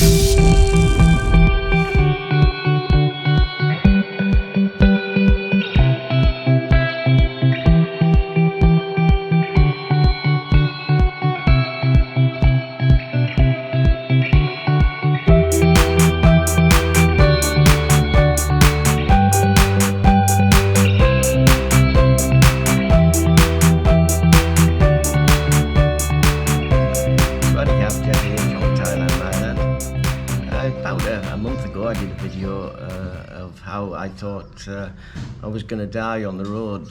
A month ago I did a video of how I thought I was going to die on the road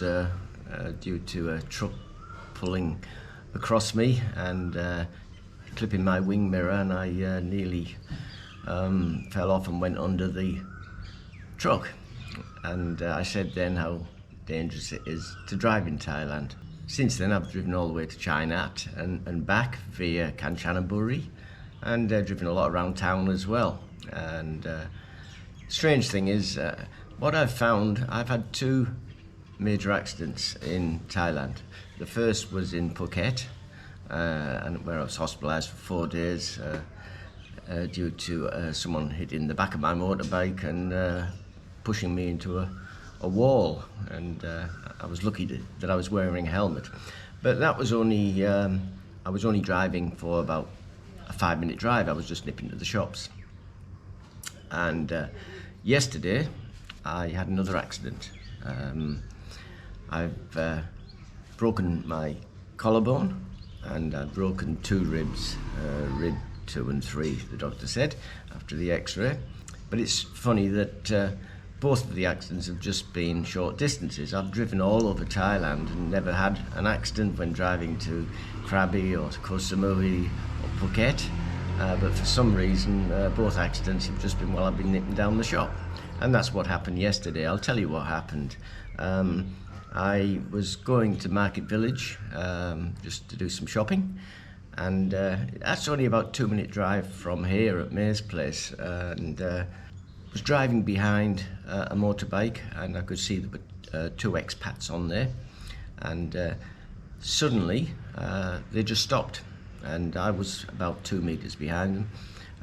due to a truck pulling across me and clipping my wing mirror, and I nearly fell off and went under the truck. And I said then how dangerous it is to drive in Thailand. Since then I've driven all the way to China and back via Kanchanaburi, and driven a lot around town as well. And strange thing is, what I've found, I've had two major accidents in Thailand. The first was in Phuket, and where I was hospitalised for 4 days due to someone hitting the back of my motorbike and pushing me into a wall. And I was lucky that I was wearing a helmet. But that was only, I was only driving for about a 5-minute drive. I was just nipping to the shops. And yesterday I had another accident. I've broken my collarbone, and I've broken 2 ribs, rib 2 and 3, the doctor said, after the x-ray. But it's funny that both of the accidents have just been short distances. I've driven all over Thailand and never had an accident when driving to Krabi or to Koh Samui or Phuket. But for some reason, both accidents have just been while I've been nipping down the shop. And that's what happened yesterday. I'll tell you what happened. I was going to Market Village just to do some shopping. And that's only about a 2-minute drive from here at May's place. And was driving behind a motorbike, and I could see there were 2 expats on there. And suddenly, they just stopped. And I was about 2 meters behind them.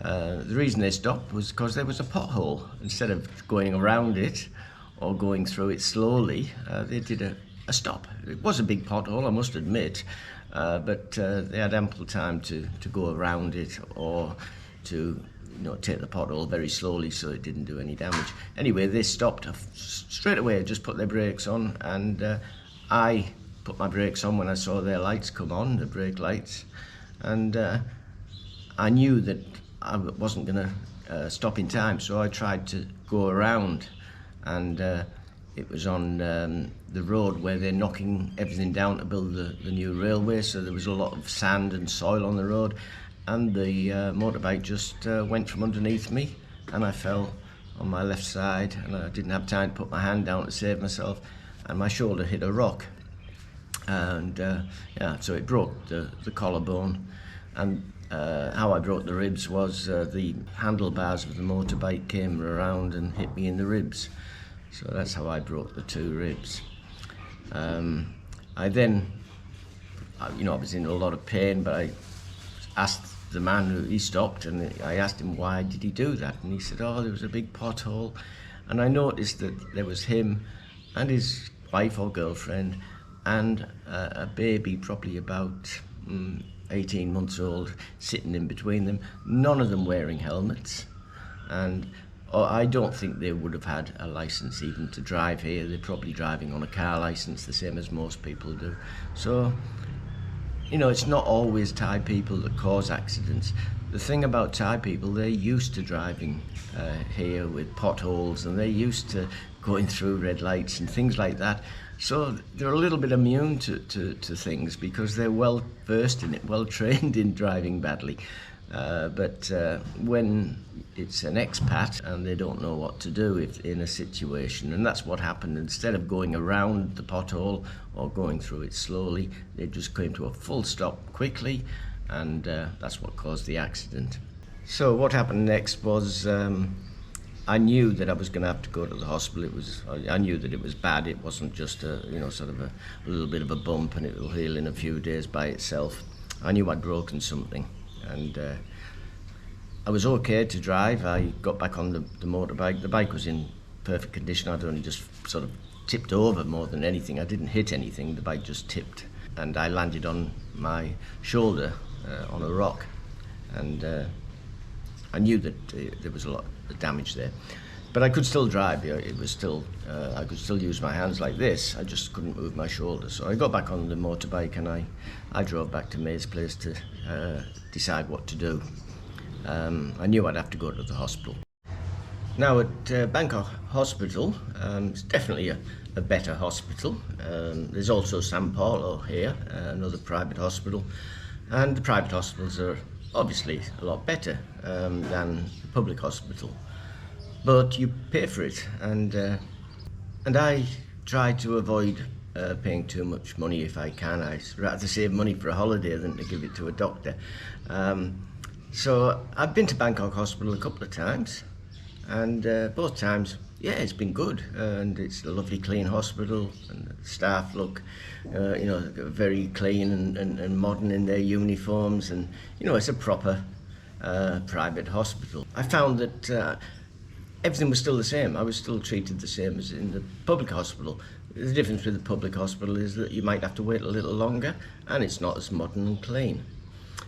The reason they stopped was because there was a pothole. Instead of going around it or going through it slowly, they did a stop. It was a big pothole, I must admit, but they had ample time to go around it or to take the pothole very slowly so it didn't do any damage. Anyway, they stopped straight away, just put their brakes on, and I put my brakes on when I saw their lights come on, the brake lights. And I knew that I wasn't going to stop in time, so I tried to go around. And it was on the road where they're knocking everything down to build the new railway, so there was a lot of sand and soil on the road. And the motorbike just went from underneath me, and I fell on my left side, and I didn't have time to put my hand down to save myself, and my shoulder hit a rock. And yeah, so it broke the collarbone. And how I broke the ribs was the handlebars of the motorbike came around and hit me in the ribs. So that's how I broke the 2 ribs. I then, I was in a lot of pain, but I asked the man who he stopped, and I asked him why did he do that, and he said, oh, there was a big pothole. And I noticed that there was him and his wife or girlfriend and a baby, probably about 18 months old, sitting in between them, none of them wearing helmets. And I don't think they would have had a license even to drive here. They're probably driving on a car license, the same as most people do. So, it's not always Thai people that cause accidents. The thing about Thai people, they're used to driving here with potholes, and they're used to going through red lights and things like that. So they're a little bit immune to things because they're well versed in it, well trained in driving badly. But when it's an expat and they don't know what to do in a situation, and that's what happened. Instead of going around the pothole or going through it slowly, they just came to a full stop quickly, and that's what caused the accident. So what happened next was I knew that I was going to have to go to the hospital. I knew that it was bad. It wasn't just a little bit of a bump and it will heal in a few days by itself. I knew I'd broken something, and I was okay to drive. I got back on the motorbike. The bike was in perfect condition. I'd only just sort of tipped over more than anything. I didn't hit anything, the bike just tipped. And I landed on my shoulder on a rock. And I knew that there was a lot of damage there. But I could still drive. It was still, I could still use my hands like this. I just couldn't move my shoulder. So I got back on the motorbike and I drove back to May's place to decide what to do. I knew I'd have to go to the hospital. Now at Bangkok Hospital, it's definitely a better hospital. There's also San Paulo here, another private hospital. And the private hospitals are obviously a lot better than the public hospital. But you pay for it, and I try to avoid paying too much money if I can. I'd rather save money for a holiday than to give it to a doctor. So I've been to Bangkok Hospital a couple of times, and both times, yeah, it's been good, and it's a lovely clean hospital, and the staff look, very clean and modern in their uniforms, and it's a proper private hospital. I found that everything was still the same. I was still treated the same as in the public hospital. The difference with the public hospital is that you might have to wait a little longer, and it's not as modern and clean.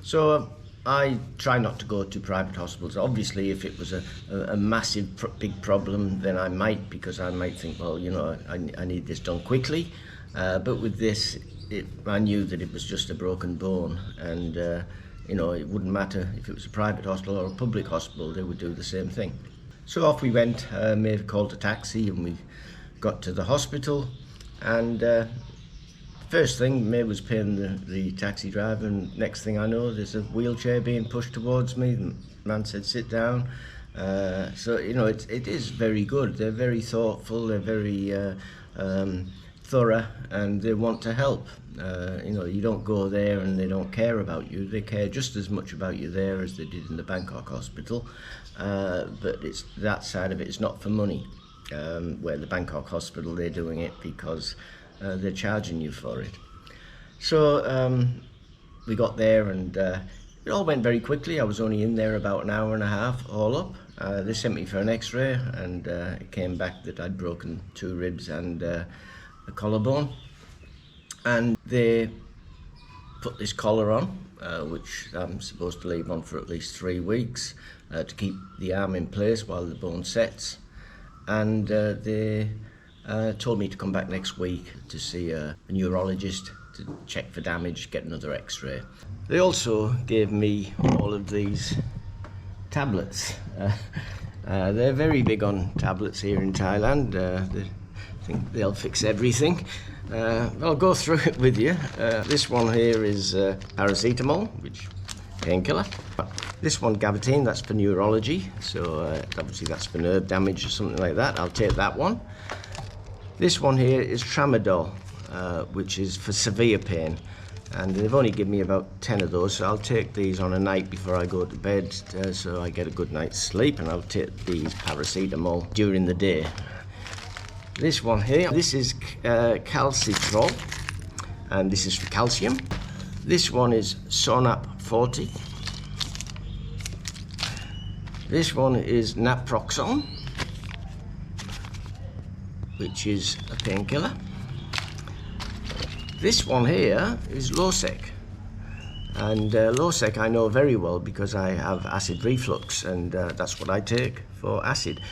So I try not to go to private hospitals. Obviously, if it was a massive, big problem, then I might, because I might think, well, I need this done quickly. But with this, I knew that it was just a broken bone, and it wouldn't matter if it was a private hospital or a public hospital, they would do the same thing. So off we went. May called a taxi and we got to the hospital, and first thing, May was paying the taxi driver, and next thing I know, there's a wheelchair being pushed towards me. The man said, sit down. So it is very good. They're very thoughtful, they're very thorough, and they want to help. You don't go there and they don't care about you. They care just as much about you there as they did in the Bangkok Hospital. But it's that side of it is not for money. Where the Bangkok Hospital, they're doing it because they're charging you for it. So we got there, and it all went very quickly. I was only in there about an hour and a half all up. They sent me for an x-ray, and it came back that I'd broken 2 ribs and a collarbone. And they put this collar on, which I'm supposed to leave on for at least 3 weeks to keep the arm in place while the bone sets. And they told me to come back next week to see a neurologist to check for damage, get another x-ray. They also gave me all of these tablets. They're very big on tablets here in Thailand. They think they'll fix everything. I'll go through it with you. This one here is paracetamol, which painkiller. This one, gabapentin, that's for neurology. So obviously that's for nerve damage or something like that. I'll take that one. This one here is tramadol, which is for severe pain. And they've only given me about 10 of those, so I'll take these on a night before I go to bed, so I get a good night's sleep, and I'll take these paracetamol during the day. This one here, this is calcitrol, and this is for calcium. This one is Sonap 40. This one is naproxen, which is a painkiller. This one here is Losec, and Losec I know very well because I have acid reflux, and that's what I take for acid.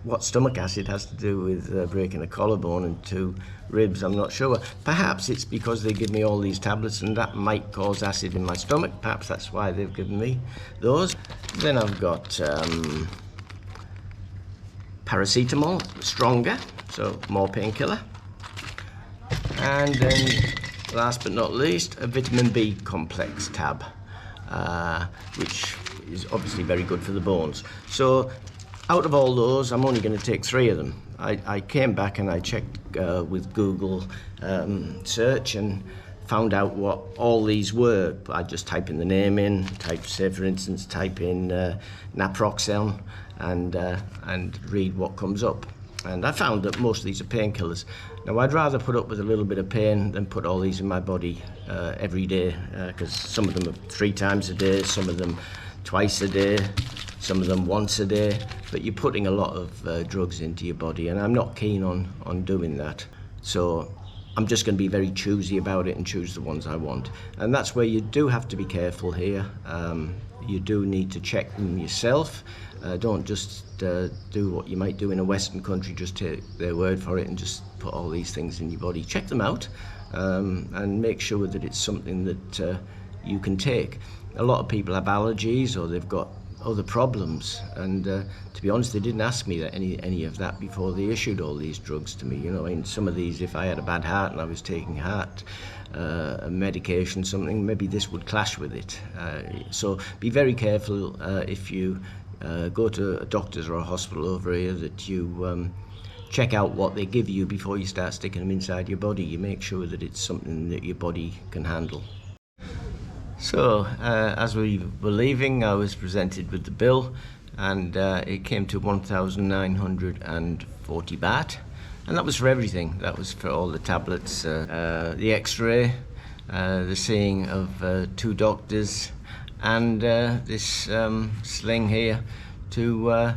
What stomach acid has to do with breaking a collarbone and 2 ribs, I'm not sure. Perhaps it's because they give me all these tablets and that might cause acid in my stomach. Perhaps that's why they've given me those. Then I've got paracetamol, stronger, so more painkiller. And then, last but not least, a vitamin B complex tab, which is obviously very good for the bones. So, out of all those, I'm only going to take 3 of them. I came back and I checked with Google search and found out what all these were. I just type in the name in, say for instance, type in naproxen and read what comes up. And I found that most of these are painkillers. Now, I'd rather put up with a little bit of pain than put all these in my body every day, because some of them are 3 times a day, some of them twice a day. some of them once a day, but you're putting a lot of drugs into your body, and I'm not keen on doing that. So I'm just going to be very choosy about it and choose the ones I want. And that's where you do have to be careful here. You do need to check them yourself. Don't just do what you might do in a Western country, just take their word for it and just put all these things in your body. Check them out and make sure that it's something that you can take. A lot of people have allergies or they've got other problems, and to be honest, they didn't ask me that any of that before they issued all these drugs to me. You know, in some of these, if I had a bad heart and I was taking heart medication, something, maybe this would clash with it. So be very careful if you go to a doctor's or a hospital over here, that you check out what they give you before you start sticking them inside your body. You make sure that it's something that your body can handle. So, as we were leaving, I was presented with the bill, and it came to 1,940 baht, and that was for everything. That was for all the tablets, the X-ray, the seeing of 2 doctors, and this sling here to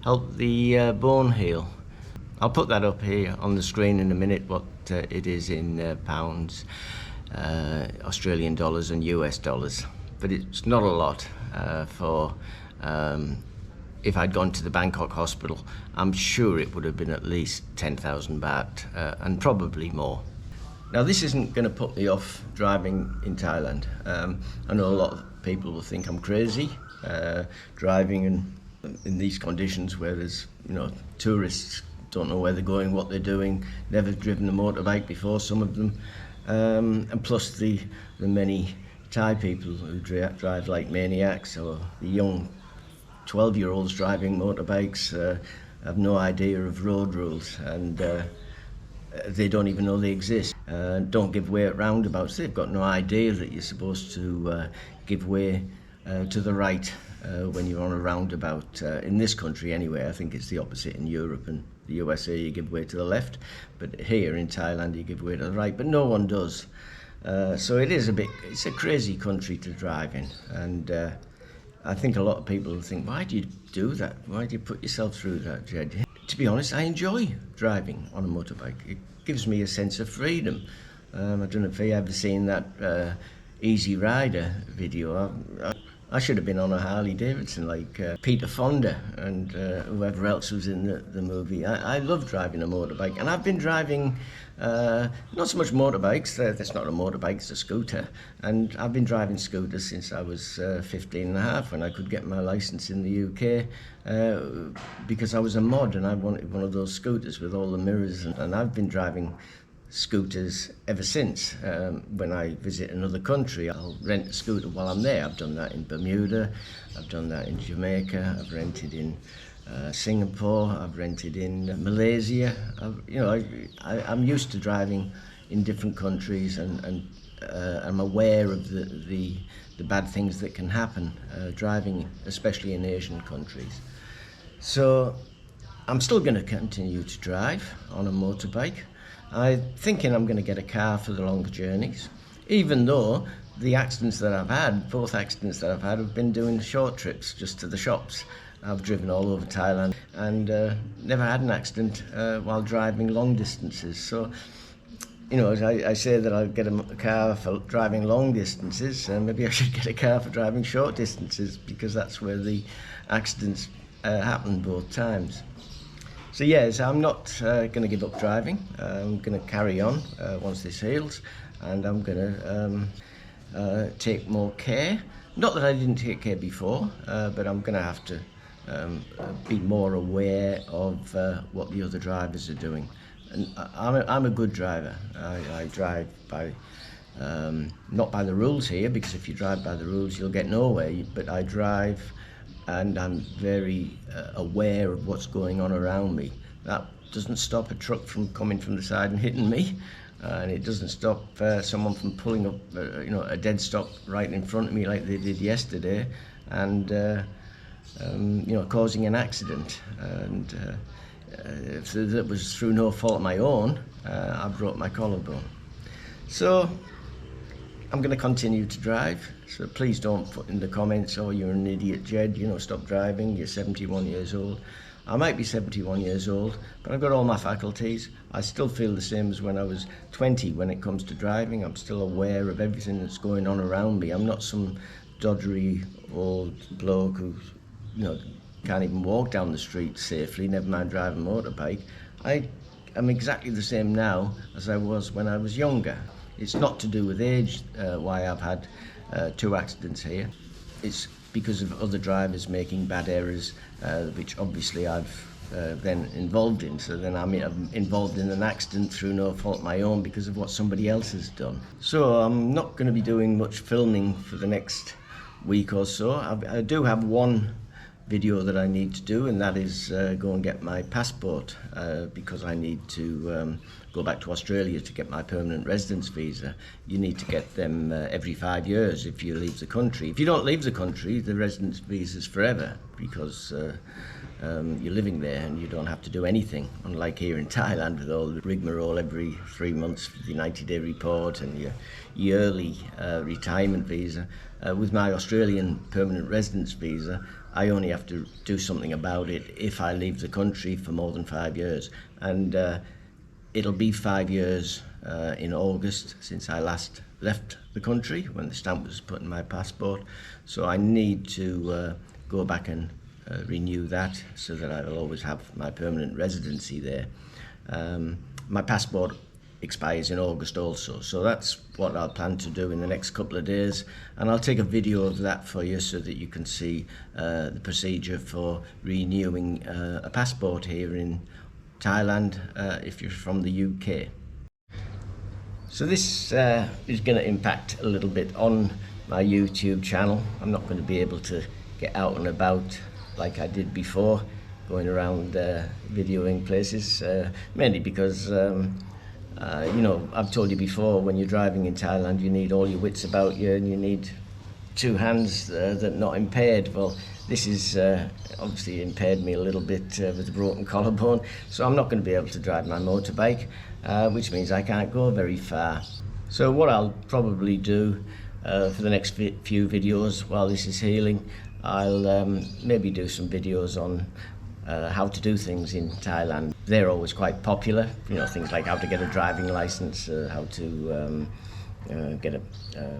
help the bone heal. I'll put that up here on the screen in a minute, what it is in pounds. Australian dollars and US dollars, but it's not a lot for if I'd gone to the Bangkok hospital. I'm sure it would have been at least 10,000 baht and probably more. Now, this isn't going to put me off driving in Thailand. I know a lot of people will think I'm crazy driving in these conditions where there's, you know, tourists don't know where they're going, what they're doing, never driven a motorbike before, some of them. And plus the many Thai people who drive like maniacs, or the young 12-year-olds driving motorbikes have no idea of road rules, and they don't even know they exist. Don't give way at roundabouts. They've got no idea that you're supposed to give way to the right when you're on a roundabout. In this country anyway, I think it's the opposite in Europe and the USA, you give way to the left, but here in Thailand you give way to the right, but no one does. So it's a crazy country to drive in, and I think a lot of people think, why do you do that? Why do you put yourself through that, Jed? To be honest, I enjoy driving on a motorbike. It gives me a sense of freedom. I don't know if you've ever seen that Easy Rider video. I should have been on a Harley Davidson like Peter Fonda and whoever else was in the movie. I love driving a motorbike, and I've been driving not so much motorbikes. That's not a motorbike, it's a scooter. And I've been driving scooters since I was 15 and a half, when I could get my license in the UK, because I was a mod and I wanted one of those scooters with all the mirrors, and I've been driving scooters ever since. When I visit another country, I'll rent a scooter while I'm there. I've done that in Bermuda, I've done that in Jamaica, I've rented in Singapore, I've rented in Malaysia. I'm used to driving in different countries, and I'm aware of the bad things that can happen driving, especially in Asian countries. So I'm still going to continue to drive on a motorbike. I'm thinking I'm going to get a car for the longer journeys, even though the accidents that I've had, both accidents that I've had, have been doing short trips just to the shops. I've driven all over Thailand and never had an accident while driving long distances. So, you know, I say that I'll get a car for driving long distances, maybe I should get a car for driving short distances, because that's where the accidents happen both times. So yes, I'm not going to give up driving. I'm going to carry on once this heals, and I'm going to take more care. Not that I didn't take care before, but I'm going to have to be more aware of what the other drivers are doing. And I'm a good driver. I drive by not by the rules here, because if you drive by the rules you'll get nowhere, but I drive and I'm very aware of what's going on around me. That doesn't stop a truck from coming from the side and hitting me, and it doesn't stop someone from pulling up a dead stop right in front of me like they did yesterday, and causing an accident. And if that was through no fault of my own, I broke my collarbone. So I'm going to continue to drive, so please don't put in the comments, oh, you're an idiot, Jed, you know, stop driving, you're 71 years old. I might be 71 years old, but I've got all my faculties. I still feel the same as when I was 20 when it comes to driving. I'm still aware of everything that's going on around me. I'm not some doddery old bloke who, you know, can't even walk down the street safely, never mind drive a motorbike. I'm exactly the same now as I was when I was younger. It's not to do with age why I've had 2 accidents here. It's because of other drivers making bad errors, which obviously I've then involved in. So then I'm involved in an accident through no fault of my own because of what somebody else has done. So I'm not going to be doing much filming for the next week or so. I do have one video that I need to do, and that is go and get my passport because I need to go back to Australia to get my permanent residence visa. You need to get them every 5 years if you leave the country. If you don't leave the country, the residence visa is forever because you're living there and you don't have to do anything, unlike here in Thailand with all the rigmarole every 3 months for the 90-day report and your yearly retirement visa. With my Australian permanent residence visa, I only have to do something about it if I leave the country for more than 5 years. And it'll be 5 years in August since I last left the country when the stamp was put in my passport. So I need to go back and renew that so that I will always have my permanent residency there. My passport expires in August also, so that's what I'll plan to do in the next couple of days, and I'll take a video of that for you so that you can see the procedure for renewing a passport here in Thailand if you're from the UK. So this is going to impact a little bit on my YouTube channel. I'm not going to be able to get out and about like I did before, going around videoing places, mainly because you know, I've told you before, when you're driving in Thailand, you need all your wits about you and you need 2 hands that are not impaired. Well, this is obviously impaired me a little bit with a broken collarbone, so I'm not going to be able to drive my motorbike, which means I can't go very far. So what I'll probably do for the next few videos while this is healing, I'll maybe do some videos on how to do things in Thailand. They're always quite popular, you know, things like how to get a driving license, how to get a,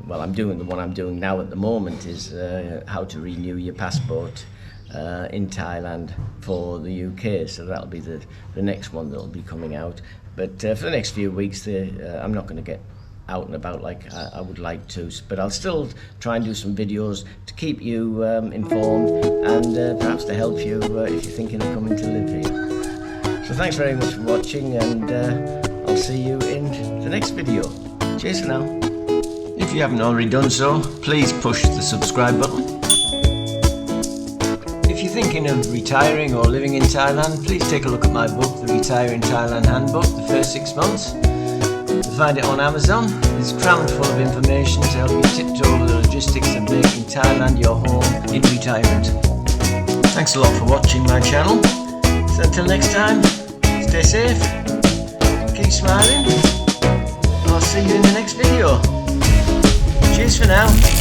well, I'm doing the one I'm doing now at the moment is how to renew your passport in Thailand for the UK, so that'll be the next one that'll be coming out. But for the next few weeks, I'm not going to get out and about like I would like to, but I'll still try and do some videos to keep you informed and perhaps to help you if you're thinking of coming to live here. So thanks very much for watching, and I'll see you in the next video. Cheers for now. If you haven't already done so, please push the subscribe button. If you're thinking of retiring or living in Thailand, please take a look at my book, The Retiring Thailand Handbook, the first 6 months. You'll find it on Amazon. It's crammed full of information to help you tiptoe over the logistics of making Thailand your home in retirement. Thanks a lot for watching my channel. So until next time, stay safe, keep smiling, and I'll see you in the next video. Cheers for now.